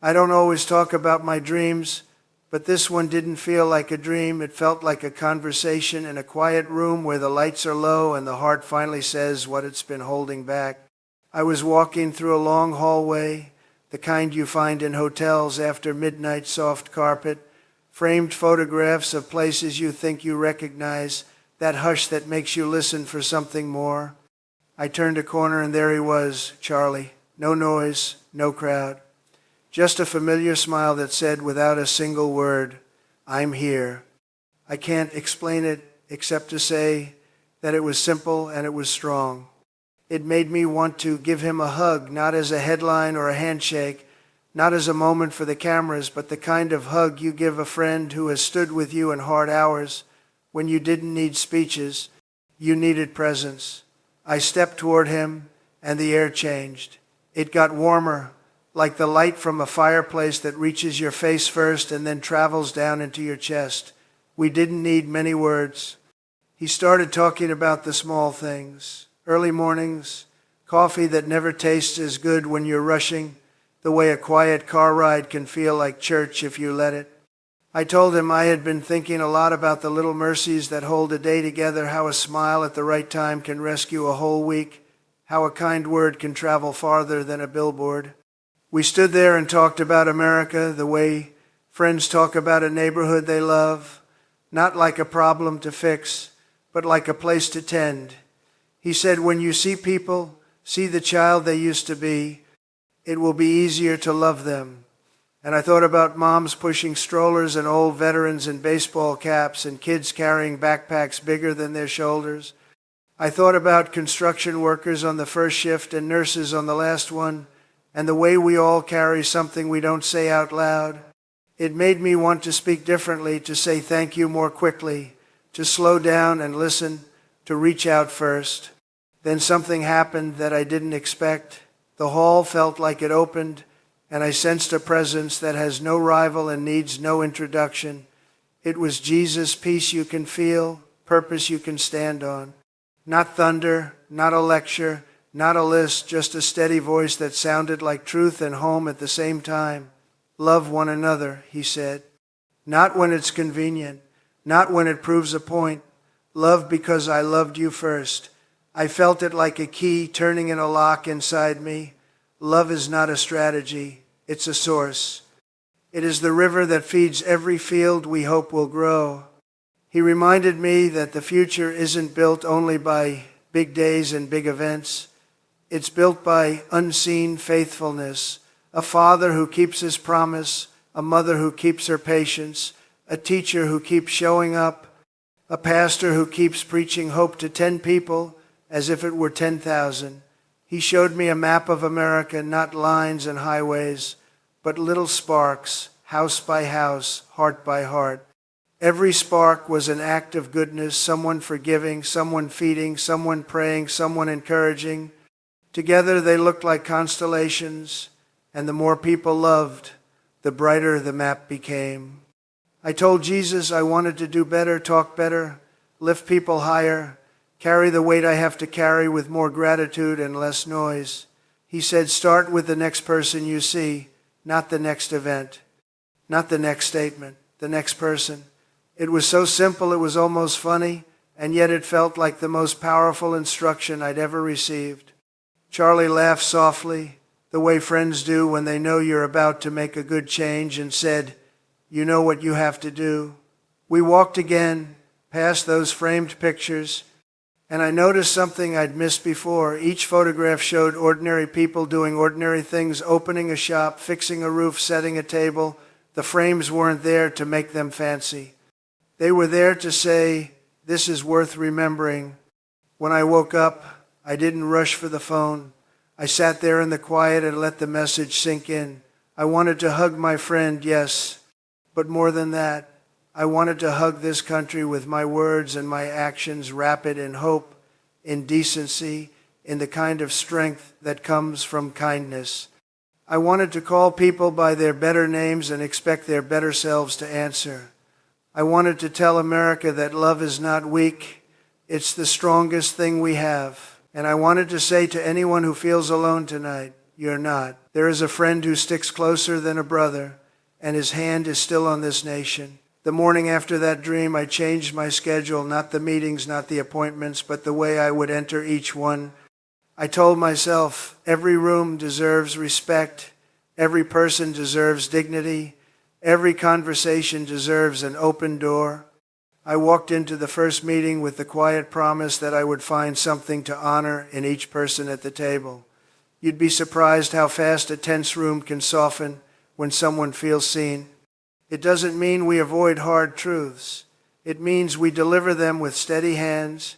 I don't always talk about my dreams, but this one didn't feel like a dream. It felt like a conversation in a quiet room where the lights are low and the heart finally says what it's been holding back. I was walking through a long hallway, the kind you find in hotels after midnight, soft carpet, framed photographs of places you think you recognize, that hush that makes you listen for something more. I turned a corner and there he was, Charlie. No noise, no crowd. Just a familiar smile that said without a single word, I'm here. I can't explain it except to say that it was simple and it was strong. It made me want to give him a hug, not as a headline or a handshake, not as a moment for the cameras, but the kind of hug you give a friend who has stood with you in hard hours when you didn't need speeches, you needed presence. I stepped toward him and the air changed. It got warmer, like the light from a fireplace that reaches your face first and then travels down into your chest. We didn't need many words. He started talking about the small things. Early mornings, coffee that never tastes as good when you're rushing, the way a quiet car ride can feel like church if you let it. I told him I had been thinking a lot about the little mercies that hold a day together, how a smile at the right time can rescue a whole week, how a kind word can travel farther than a billboard. We stood there and talked about America the way friends talk about a neighborhood they love, not like a problem to fix, but like a place to tend. He said, when you see people, see the child they used to be, it will be easier to love them. And I thought about moms pushing strollers and old veterans in baseball caps and kids carrying backpacks bigger than their shoulders. I thought about construction workers on the first shift and nurses on the last one, and the way we all carry something we don't say out loud. It made me want to speak differently, to say thank you more quickly, to slow down and listen, to reach out first. Then something happened that I didn't expect. The hall felt like it opened, and I sensed a presence that has no rival and needs no introduction. It was Jesus, peace you can feel, purpose you can stand on. Not thunder, not a lecture, not a list, just a steady voice that sounded like truth and home at the same time. Love one another, he said. Not when it's convenient, not when it proves a point. Love because I loved you first. I felt it like a key turning in a lock inside me. Love is not a strategy, it's a source. It is the river that feeds every field we hope will grow. He reminded me that the future isn't built only by big days and big events. It's built by unseen faithfulness, a father who keeps his promise, a mother who keeps her patience, a teacher who keeps showing up, a pastor who keeps preaching hope to 10 people as if it were 10,000. He showed me a map of America, not lines and highways, but little sparks, house by house, heart by heart. Every spark was an act of goodness, someone forgiving, someone feeding, someone praying, someone encouraging. Together they looked like constellations, and the more people loved, the brighter the map became. I told Jesus I wanted to do better, talk better, lift people higher, carry the weight I have to carry with more gratitude and less noise. He said, start with the next person you see, not the next event, not the next statement, the next person. It was so simple it was almost funny, and yet it felt like the most powerful instruction I'd ever received. Charlie laughed softly, the way friends do when they know you're about to make a good change, and said, you know what you have to do. We walked again, past those framed pictures, and I noticed something I'd missed before. Each photograph showed ordinary people doing ordinary things, opening a shop, fixing a roof, setting a table. The frames weren't there to make them fancy. They were there to say, this is worth remembering. When I woke up, I didn't rush for the phone. I sat there in the quiet and let the message sink in. I wanted to hug my friend, yes, but more than that, I wanted to hug this country with my words and my actions, rapid in hope, in decency, in the kind of strength that comes from kindness. I wanted to call people by their better names and expect their better selves to answer. I wanted to tell America that love is not weak, it's the strongest thing we have. And I wanted to say to anyone who feels alone tonight, you're not. There is a friend who sticks closer than a brother, and his hand is still on this nation. The morning after that dream, I changed my schedule, not the meetings, not the appointments, but the way I would enter each one. I told myself, every room deserves respect, every person deserves dignity, every conversation deserves an open door. I walked into the first meeting with the quiet promise that I would find something to honor in each person at the table. You'd be surprised how fast a tense room can soften when someone feels seen. It doesn't mean we avoid hard truths. It means we deliver them with steady hands.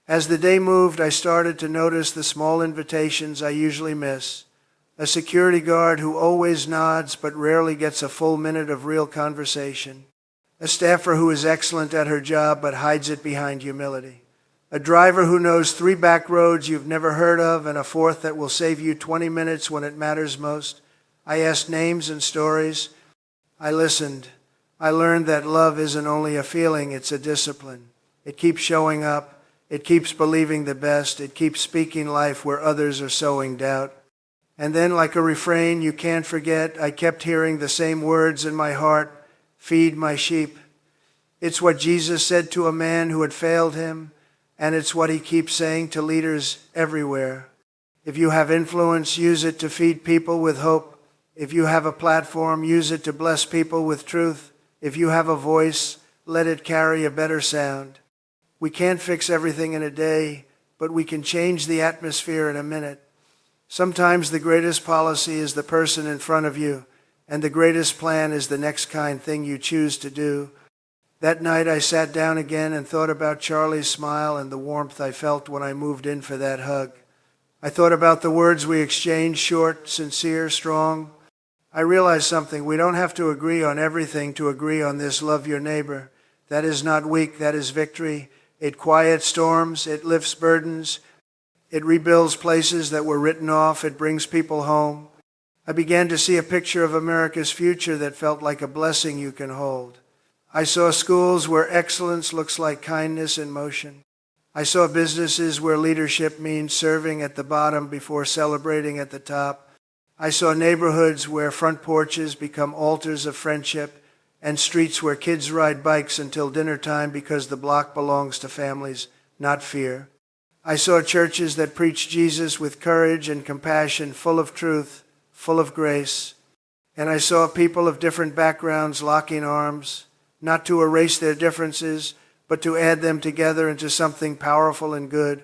As the day moved, I started to notice the small invitations I usually miss. A security guard who always nods but rarely gets a full minute of real conversation. A staffer who is excellent at her job but hides it behind humility. A driver who knows 3 back roads you've never heard of and a 4th that will save you 20 minutes when it matters most. I asked names and stories. I listened. I learned that love isn't only a feeling, it's a discipline. It keeps showing up. It keeps believing the best. It keeps speaking life where others are sowing doubt. And then, like a refrain you can't forget, I kept hearing the same words in my heart, feed my sheep. It's what Jesus said to a man who had failed him, and it's what he keeps saying to leaders everywhere. If you have influence, use it to feed people with hope. If you have a platform, use it to bless people with truth. If you have a voice, let it carry a better sound. We can't fix everything in a day, but we can change the atmosphere in a minute. Sometimes the greatest policy is the person in front of you, and the greatest plan is the next kind thing you choose to do. That night I sat down again and thought about Charlie's smile and the warmth I felt when I moved in for that hug. I thought about the words we exchanged, short, sincere, strong. I realized something. We don't have to agree on everything to agree on this: love your neighbor. That is not weak, that is victory. It quiets storms, it lifts burdens, it rebuilds places that were written off, it brings people home. I began to see a picture of America's future that felt like a blessing you can hold. I saw schools where excellence looks like kindness in motion. I saw businesses where leadership means serving at the bottom before celebrating at the top. I saw neighborhoods where front porches become altars of friendship, and streets where kids ride bikes until dinner time because the block belongs to families, not fear. I saw churches that preach Jesus with courage and compassion, full of truth, full of grace. And I saw people of different backgrounds locking arms, not to erase their differences, but to add them together into something powerful and good.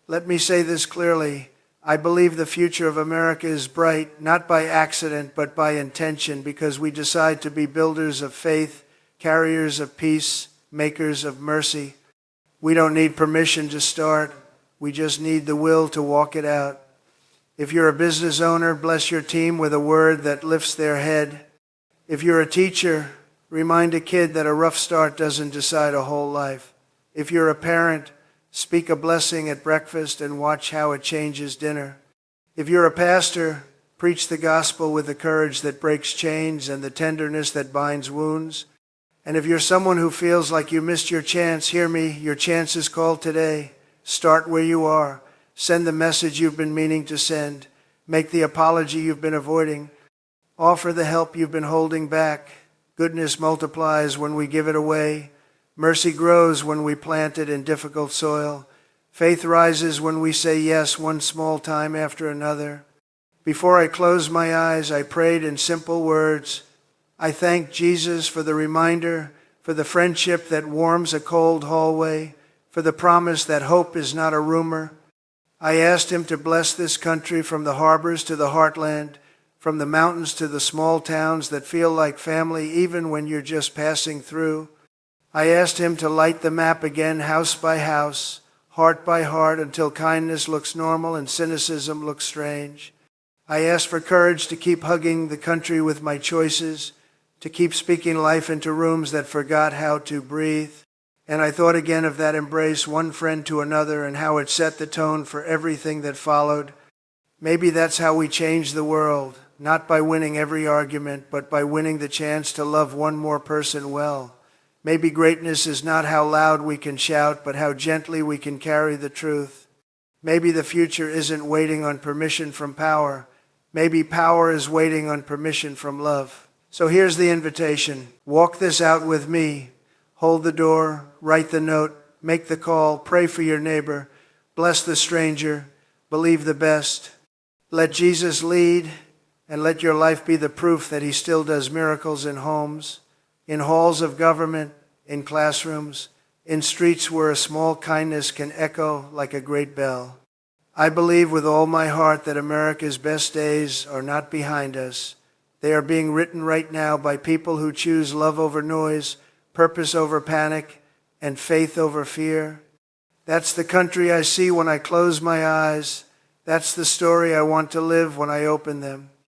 Let me say this clearly. I believe the future of America is bright, not by accident, but by intention, because we decide to be builders of faith, carriers of peace, makers of mercy. We don't need permission to start. We just need the will to walk it out. If you're a business owner, bless your team with a word that lifts their head. If you're a teacher, remind a kid that a rough start doesn't decide a whole life. If you're a parent, speak a blessing at breakfast and watch how it changes dinner. If you're a pastor, preach the gospel with the courage that breaks chains and the tenderness that binds wounds. And if you're someone who feels like you missed your chance, hear me, your chance is called today. Start where you are. Send the message you've been meaning to send. Make the apology you've been avoiding. Offer the help you've been holding back. Goodness multiplies when we give it away. Mercy grows when we plant it in difficult soil. Faith rises when we say yes one small time after another. Before I closed my eyes, I prayed in simple words. I thank Jesus for the reminder, for the friendship that warms a cold hallway, for the promise that hope is not a rumor. I asked him to bless this country from the harbors to the heartland, from the mountains to the small towns that feel like family even when you're just passing through. I asked him to light the map again, house by house, heart by heart, until kindness looks normal and cynicism looks strange. I asked for courage to keep hugging the country with my choices, to keep speaking life into rooms that forgot how to breathe. And I thought again of that embrace, one friend to another, and how it set the tone for everything that followed. Maybe that's how we change the world, not by winning every argument, but by winning the chance to love one more person well. Maybe greatness is not how loud we can shout, but how gently we can carry the truth. Maybe the future isn't waiting on permission from power. Maybe power is waiting on permission from love. So here's the invitation. Walk this out with me. Hold the door, write the note, make the call, pray for your neighbor, bless the stranger, believe the best. Let Jesus lead, and let your life be the proof that he still does miracles in homes, in halls of government, in classrooms, in streets where a small kindness can echo like a great bell. I believe with all my heart that America's best days are not behind us. They are being written right now by people who choose love over noise, purpose over panic, and faith over fear. That's the country I see when I close my eyes. That's the story I want to live when I open them.